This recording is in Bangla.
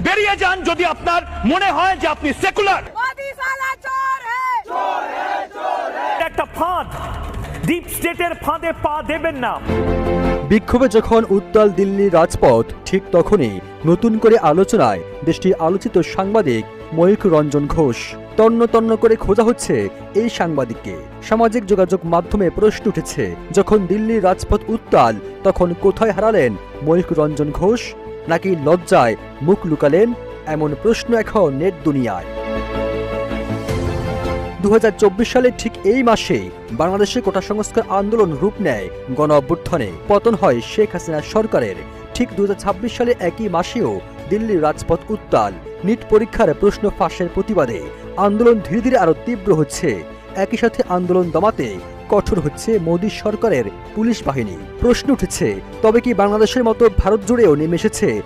বেরিয়ে যান যদি আপনার মনে হয় যে আপনি সেকুলার। একটা ফাঁদ, ডিপ স্টেটের ফাঁদে পা দেবেন না। বিক্ষোভে যখন উত্তাল দিল্লির রাজপথ, ঠিক তখনই নতুন করে আলোচনায় দেশটির আলোচিত সাংবাদিক ময়ূখ রঞ্জন ঘোষ। তন্ন তন্ন করে খোঁজা হচ্ছে এই সাংবাদিককে। সামাজিক যোগাযোগ মাধ্যমে প্রশ্ন উঠেছে, যখন দিল্লির রাজপথ উত্তাল তখন কোথায় হারালেন ময়ূখ রঞ্জন ঘোষ? নাকি লজ্জায় মুখ লুকালেন? এমন প্রশ্ন এখন নেট দুনিয়ায়। 2024 সালের ঠিক এই মাসেই বাংলাদেশে কোটা সংস্কার আন্দোলন রূপ নেয় গণ অভ্যুত্থানে। পতন হয় শেখ হাসিনা সরকারের। ঠিক 2026 সালে একই মাসেও দিল্লির রাজপথ উত্তাল। নিট পরীক্ষার প্রশ্ন ফাঁসের প্রতিবাদে আন্দোলন ধীরে ধীরে আরো তীব্র হচ্ছে। একই সাথে আন্দোলন দমাতে কঠোর হচ্ছে মোদী সরকারের পুলিশ বাহিনী। প্রশ্ন উঠেছে, তবে কি বাংলাদেশের মতো ভারত জুড়েও নেমে এসেছে